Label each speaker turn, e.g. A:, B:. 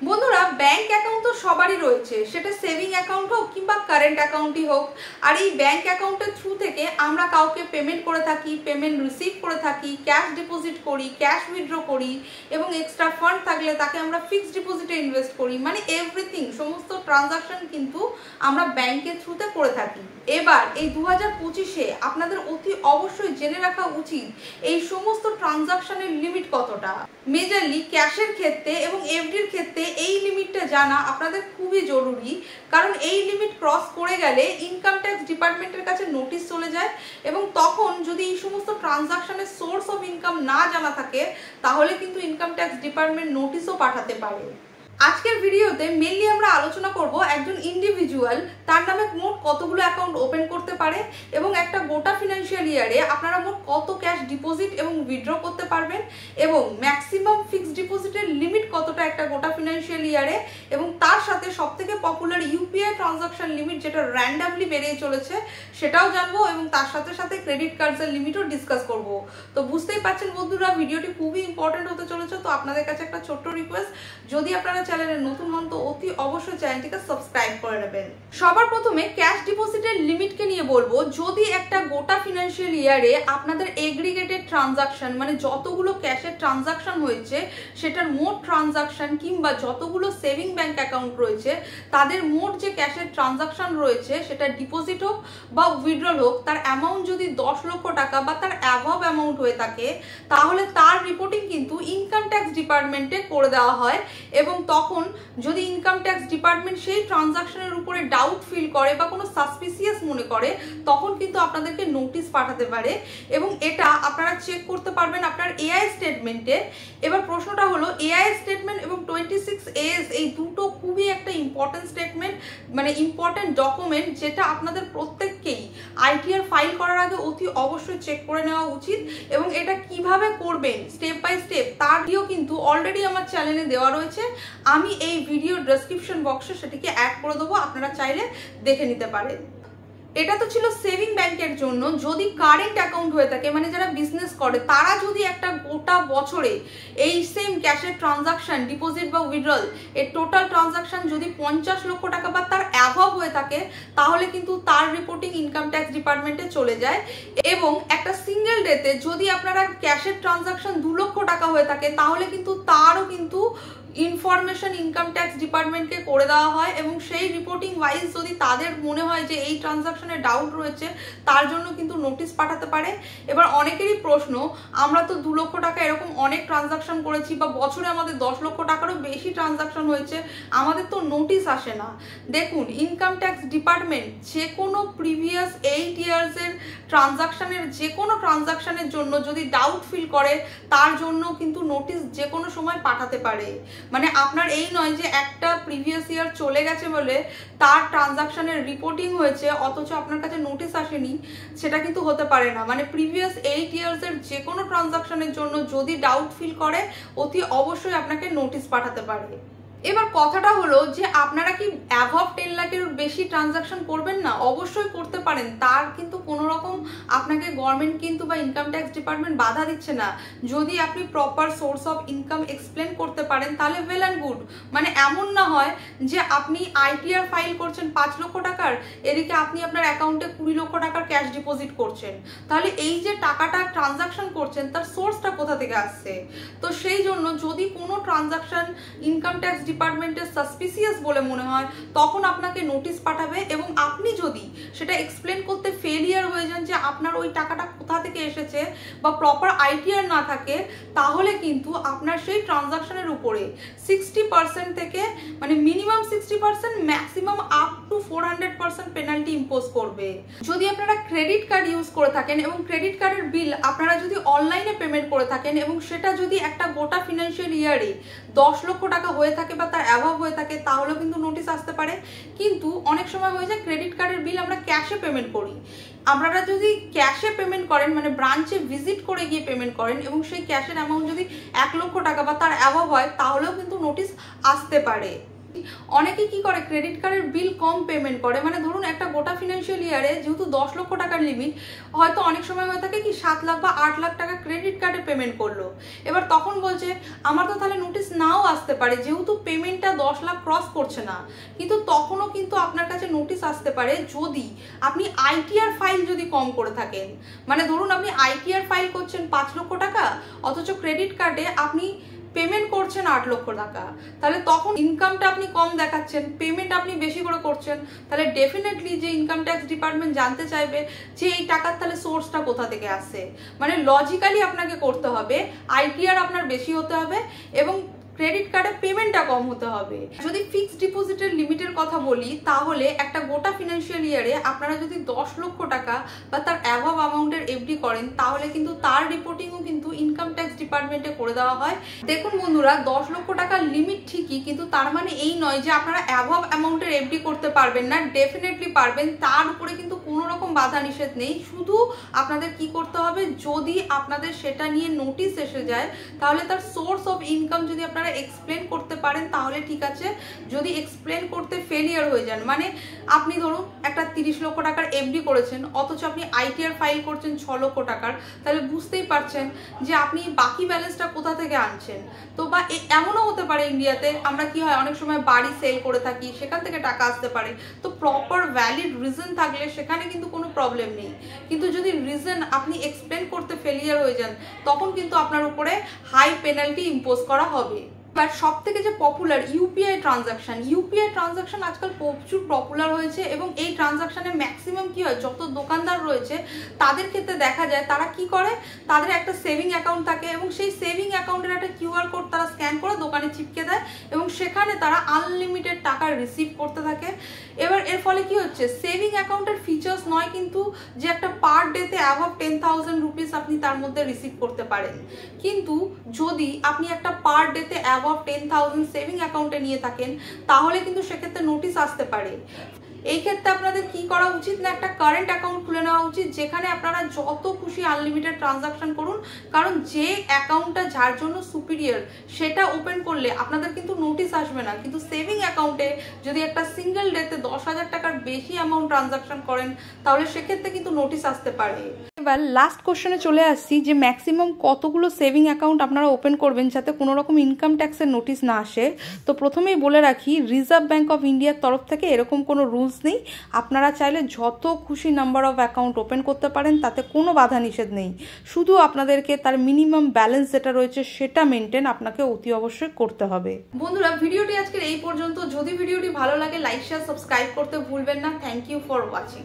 A: বন্ধুরা bank account তো সবারই রয়েছে, সেটা সেভিং অ্যাকাউন্ট হোক কিংবা কারেন্ট অ্যাকাউন্টই হোক। আর এই ব্যাংক অ্যাকাউন্টের থ্রু থেকে আমরা কাউকে পেমেন্ট করে থাকি, পেমেন্ট রিসিভ করে থাকি, ক্যাশ ডিপোজিট করি, ক্যাশ উইথড্র করি এবং এক্সট্রা ফান্ড থাকলে তাকে আমরা ফিক্সড ডিপোজিটে ইনভেস্ট করি। মানে এভরিথিং, সমস্ত ট্রানজাকশন কিন্তু আমরা ব্যাংকের থ্রুতে করে থাকি। এবার এই 2025-এ আপনাদের অতি অবশ্যই জেনে রাখা উচিত এই সমস্ত ট্রানজাকশনের লিমিট কতটা। মেজরলি ক্যাশের ক্ষেত্রে এবং এফডির ক্ষেত্রে এই লিমিটটা জানা আপনাদের খুবই জরুরি, কারণ এই লিমিট ক্রস করে গেলে ইনকাম ট্যাক্স ডিপার্টমেন্টের কাছে নোটিশ চলে যায় এবং তখন যদি এই সমস্ত ট্রানজাকশনের সোর্স অফ ইনকাম না জানা থাকে তাহলে কিন্তু ইনকাম ট্যাক্স ডিপার্টমেন্ট নোটিশও পাঠাতে পারে। আজকের ভিডিওতে মেনলি আমরা আলোচনা করব একজন ইন্ডিভিজুয়াল তার নামে মোট কতগুলো অ্যাকাউন্ট ওপেন করতে পারে এবং একটা গোটা ফিনান্সিয়াল ইয়ারে আপনারা মোট কত ক্যাশ ডিপোজিট এবং উইথড্র করতে পারবেন এবং ম্যাক্সিমাম ফিক্সড ডিপোজিটের লিমিট কতটা একটা গোটা ফিনান্সিয়াল ইয়ারে, এবং তার সাথে সবথেকে পপুলার ইউপিআই ট্রানজাকশন লিমিট যেটা র্যান্ডামলি বেড়েই চলেছে সেটাও জানবো এবং তার সাথে সাথে ক্রেডিট কার্ডসের লিমিটও ডিসকাস করব। তো বুঝতেই পারছেন বন্ধুরা, ভিডিওটি খুবই ইম্পর্টেন্ট হতে চলেছে। তো আপনাদের কাছে একটা ছোট্ট রিকোয়েস্ট, যদি আপনারা চ্যানেলে নতুন হন তো অতি অবশ্যই চ্যানেলটিকে সাবস্ক্রাইব করে নেবেন। সবার প্রথমে ক্যাশ ডিপোজিটের লিমিটকে নিয়ে বলবো। যদি একটা গোটা ফিনান্সিয়াল ইয়ারে আপনাদের এগ্রিগেটেড ট্রানজাকশন মানে যতগুলো ক্যাশের ট্রানজাকশন হয়েছে সেটার মোট ট্রানজাকশন কিংবা যতগুলো সেভিং ব্যাংক অ্যাকাউন্ট রয়েছে তাদের মোট যে ক্যাশের ট্রানজাকশন রয়েছে সেটা ডিপোজিট হোক বা উইথড্রল হোক, তার অ্যামাউন্ট যদি 10 লক্ষ টাকা বা তার অ্যাবভ অ্যামাউন্ট হয়ে থাকে তাহলে তার রিপোর্টিং কিন্তু ইনকাম ট্যাক্স ডিপার্টমেন্টে করে দেওয়া হয়। এবং তখন যদি ইনকাম ট্যাক্স ডিপার্টমেন্ট সেই ট্রানজাকশনের উপরে ডাউট ফিল করে বা কোনো সাসপিসিয়াস মনে করে তখন কিন্তু আপনাদেরকে নোটিশ পাঠাতে পারে এবং এটা আপনারা চেক করতে পারবেন আপনার এআই স্টেটমেন্টে। এবার প্রশ্নটা হলো, এআই স্টেটমেন্ট এবং 26AS এই দুটো খুবই একটা ইম্পর্টেন্ট স্টেটমেন্ট, মানে ইম্পর্টেন্ট ডকুমেন্ট যেটা আপনাদের প্রত্যেককেই আইটিআর ফাইল করার আগে অতি অবশ্যই চেক করে নেওয়া উচিত। এবং এটা কিভাবে করবেন স্টেপ বাই স্টেপ তার ভিডিও কিন্তু অলরেডি আমার চ্যানেলে দেওয়া রয়েছে, আমি এই ভিডিও ডেসক্রিপশন বক্সে সেটিকে অ্যাড করে দেবো, আপনারা চাইলে দেখে নিতে পারেন। এটা তো ছিল সেভিং ব্যাংকের জন্য। যদি কারেন্ট অ্যাকাউন্ট হয়ে থাকে মানে যারা বিজনেস করে তারা যদি একটা গোটা বছরে এই সেম ক্যাশের ট্রানজাকশন ডিপোজিট বা উইথড্রল এর টোটাল ট্রানজাকশন যদি 50 লক্ষ টাকা বা তার অ্যাবভ হয়ে থাকে তাহলে কিন্তু তার রিপোর্টিং ইনকাম ট্যাক্স ডিপার্টমেন্টে চলে যায়। এবং একটা সিঙ্গেল ডেতে যদি আপনারা ক্যাশের ট্রানজাকশন 2 লক্ষ টাকা হয়ে থাকে তাহলে কিন্তু তারও কিন্তু ইনফরমেশন ইনকাম ট্যাক্স ডিপার্টমেন্টকে করে দেওয়া হয় এবং সেই রিপোর্টিং ওয়াইজ যদি তাদের মনে হয় যে এই ট্রানজাকশনে ডাউট রয়েছে তার জন্য কিন্তু নোটিশ পাঠাতে পারে। এবার অনেকেরই প্রশ্ন, আমরা তো 2 লক্ষ টাকা এরকম অনেক ট্রানজাকশন করেছি বা বছরে আমাদের 10 লক্ষ টাকারও বেশি ট্রানজাকশন হয়েছে, আমাদের তো নোটিশ আসে না। দেখুন, ইনকাম ট্যাক্স ডিপার্টমেন্ট যে কোনো প্রিভিয়াস 8 ইয়ার্সের ট্রানজাকশনের যে কোনো ট্রানজাকশনের জন্য যদি ডাউট ফিল করে তার জন্য কিন্তু নোটিশ যে কোনো সময় পাঠাতে পারে। মানে আপনার এই নয় যে একটা প্রিভিয়াস ইয়ার চলে গেছে বলে তার ট্রানজাকশনের রিপোর্টিং হয়েছে অথচ আপনার কাছে নোটিশ আসেনি, সেটা কিন্তু হতে পারে না। মানে প্রিভিয়াস 8 ইয়ার্সের যে কোনো ট্রানজাকশনের জন্য যদি ডাউট ফিল করে অতি অবশ্যই আপনাকে নোটিশ পাঠাতে পারে। এবার কথাটা হলো যে আপনারা কি অ্যাবভ 10 লাখের বেশি ট্রানজাকশন করবেন না? অবশ্যই করতে পারেন, তার কিন্তু কোনো রকম আপনাকে গভর্নমেন্ট কিন্তু বা ইনকাম ট্যাক্স ডিপার্টমেন্ট বাধা দিচ্ছে না। যদি আপনি proper source of income explain করতে পারেন তাহলে ওয়েল অ্যান্ড গুড। মানে এমন না হয় যে আপনি আইটিআর ফাইল করছেন 5 লক্ষ টাকার, এদিকে আপনি আপনার অ্যাকাউন্টে 20 লক্ষ টাকার ক্যাশ ডিপোজিট করছেন, তাহলে এই যে টাকাটা ট্রানজাকশন করছেন তার সোর্সটা কোথা থেকে আসছে? তো সেই জন্য যদি কোনো ট্রানজাকশন ইনকাম ট্যাক্স ডিপার্টমেন্টের সাসপিসিয়াস বলে মনে হয় তখন আপনাকে নোটিশ পাঠাবে এবং আপনি যদি সেটা এক্সপ্লেন করতে ফেলিয়ার হয়ে যান যে আপনার ওই টাকাটা কোথা থেকে এসেছে বা প্রপার আইটিআর না থাকে তাহলে কিন্তু আপনার সেই ট্রানজাকশনের উপরে 60% থেকে মানে minimum 60% maximum up to 400% penalty impose করবে। যদি আপনারা ক্রেডিট কার্ড ইউজ করে থাকেন এবং ক্রেডিট কার্ডের বিল আপনারা যদি অনলাইনে পেমেন্ট করে থাকেন এবং সেটা যদি একটা গোটা ফিনান্সিয়াল ইয়ারে 10 লক্ষ টাকা হয়ে থাকে বা তার অ্যাভাব হয়ে থাকে তাহলেও কিন্তু নোটিশ আসতে পারে। কিন্তু অনেক সময় হয়ে যায় ক্রেডিট কার্ডের বিল আমরা ক্যাশে পেমেন্ট করি, আপনারা যদি ক্যাশে পেমেন্ট করেন মানে ব্রাঞ্চে ভিজিট করে গিয়ে পেমেন্ট করেন এবং সেই ক্যাশের অ্যামাউন্ট যদি 1 লক্ষ টাকা বা তার অ্যাভাব হয় তাহলেও কিন্তু নোটিশ আসতে পারে। অনেকে কি করে ক্রেডিট কার্ডের বিল কম পেমেন্ট করে, মানে ধরুন একটা গোটা ফিনান্সিয়াল ইয়ারে যেহেতু 10 লক্ষ টাকার লিমিট, হয়তো অনেক সময় হয়ে থাকে কি 7 লাখ বা 8 লাখ টাকা ক্রেডিট কার্ডে পেমেন্ট করলো। এবার তখন বলছে আমার তো তাহলে নোটিশ নাও আসতে পারে যেহেতু পেমেন্টটা 10 লাখ ক্রস করছে না, কিন্তু তখনও কিন্তু আপনার কাছে নোটিশ আসতে পারে যদি আপনি আইটিআর ফাইল যদি কম করে থাকেন। মানে ধরুন আপনি আইটিআর ফাইল করছেন 5 লক্ষ টাকা, অথচ ক্রেডিট কার্ডে আপনি পেমেন্ট করছেন 8 লক্ষ টাকা, তাহলে তখন ইনকামটা আপনি কম দেখাচ্ছেন, পেমেন্ট আপনি বেশি করে করছেন, তাহলে ডেফিনেটলি যে ইনকাম ট্যাক্স ডিপার্টমেন্ট জানতে চাইবে যে এই টাকার তাহলে সোর্সটা কোথা থেকে আসে। মানে লজিক্যালি আপনাকে করতে হবে, আইটিআর আপনার বেশি হতে হবে এবং ক্রেডিট কার্ডে পেমেন্টটা কম হতে হবে। যদি ফিক্সড ডিপোজিটের লিমিটের কথা বলি, তাহলে একটা গোটা ফিনান্সিয়াল ইয়ারে আপনারা যদি 10 লক্ষ টাকা বা তার অ্যাভাব অ্যামাউন্টের এফডি করেন, তাহলে কিন্তু তার রিপোর্টিংও কিন্তু ইনকাম ট্যাক্স ডিপার্টমেন্টে করে দেওয়া হয়। দেখুন বন্ধুরা, 10 লক্ষ টাকার লিমিট ঠিকই, কিন্তু তার মানে এই নয় যে আপনারা অ্যাভাব অ্যামাউন্টের এফডি করতে পারবেন না। ডেফিনেটলি পারবেন, তার উপরে কিন্তু কোনো রকম বাধা নিষেধ নেই। শুধু আপনাদের কি করতে হবে, যদি আপনাদের সেটা নিয়ে নোটিশ এসে যায়, তাহলে তার সোর্স অফ ইনকাম যদি আপনারা এক্সপ্লেন করতে পারেন তাহলে ঠিক আছে। যদি এক্সপ্লেন করতে ফেলিয়ার হয়ে যান, মানে আপনি ধরুন একটা 30 লক্ষ টাকার এফডি করেছেন, অথচ আপনি আইটিআর ফাইল করছেন 6 লক্ষ টাকার, তাহলে বুঝতেই পারছেন যে আপনি বাকি ব্যালেন্সটা কোথা থেকে আনছেন। তো বা এমনও হতে পারে ইন্ডিয়াতে আমরা কি হয় অনেক সময় বাড়ি সেল করে থাকি, সেখান থেকে টাকা আসতে পারে। তো প্রপার ভ্যালিড রিজন থাকলে সেখানে কিন্তু কোনো প্রবলেম নেই, কিন্তু যদি রিজন আপনি এক্সপ্লেন করতে ফেলিয়ার হয়ে যান, তখন কিন্তু আপনার উপরে হাই পেনাল্টি ইম্পোজ করা হবে। বাট সব থেকে যে পপুলার ইউপিআই ট্রানজাকশন আজকাল প্রচুর পপুলার হয়েছে এবং এই ট্রানজাকশনে ম্যাক্সিমাম কি হয়, যত দোকানদার রয়েছে তাদের ক্ষেত্রে দেখা যায় তারা কি করে, তাদের একটা সেভিং অ্যাকাউন্ট থাকে এবং সেই সেভিং অ্যাকাউন্টের একটা কিউআর কোড তারা স্ক্যান করে দোকানে চিপকে দেয় এবং সেখানে তারা আনলিমিটেড টাকা রিসিভ করতে থাকে। এবার এর ফলে কি হচ্ছে, সেভিং অ্যাকাউন্টের ফিচার্স নয় কিন্তু যে একটা পার ডেতে অ্যাভাব 10,000 রুপিস আপনি তার মধ্যে রিসিভ করতে পারেন, কিন্তু যদি আপনি একটা পার ডেতে অ্যাভাব 10,000 সেভিং অ্যাকাউন্টে নিয়ে থাকেন, তাহলে কিন্তু সেক্ষেত্রে নোটিশ আসতে পারে। এই ক্ষেত্রে আপনাদের কি করা উচিত না, একটা কারেন্ট অ্যাকাউন্ট খুলে নেওয়া উচিত, যেখানে আপনারা যত খুশি আনলিমিটেড ট্রানজাকশন করুন, কারণ যে অ্যাকাউন্টটা যার জন্য সুপিরিয়র সেটা ওপেন করলে আপনাদের কিন্তু নোটিশ আসবে না, কিন্তু সেভিং অ্যাকাউন্টে যদি একটা সিঙ্গেল ডেতে 10,000 টাকার বেশি অ্যামাউন্ট ট্রানজাকশন করেন, তাহলে সেক্ষেত্রে কিন্তু নোটিশ আসতে পারে। এবার লাস্ট কোশ্চেনে চলে আসছি যে ম্যাক্সিমাম কতগুলো সেভিং অ্যাকাউন্ট আপনারা ওপেন করবেন যাতে কোনো রকম ইনকাম ট্যাক্সের নোটিশ না আসে। তো প্রথমেই বলে রাখি, রিজার্ভ ব্যাঙ্ক অফ ইন্ডিয়ার তরফ থেকে এরকম কোনো রুলস নেই, আপনারা চাইলে যত খুশি নাম্বার অফ অ্যাকাউন্ট ওপেন করতে পারেন, তাতে কোনো বাধা নিষেধ নেই। শুধু আপনাদেরকে তার মিনিমাম ব্যালেন্স যেটা রয়েছে সেটা মেনটেন আপনাকে অতি অবশ্যই করতে হবে। বন্ধুরা, ভিডিওটি আজকের এই পর্যন্ত। যদি ভিডিওটি ভালো লাগে লাইক শেয়ার সাবস্ক্রাইব করতে ভুলবেন না। Thank you for watching.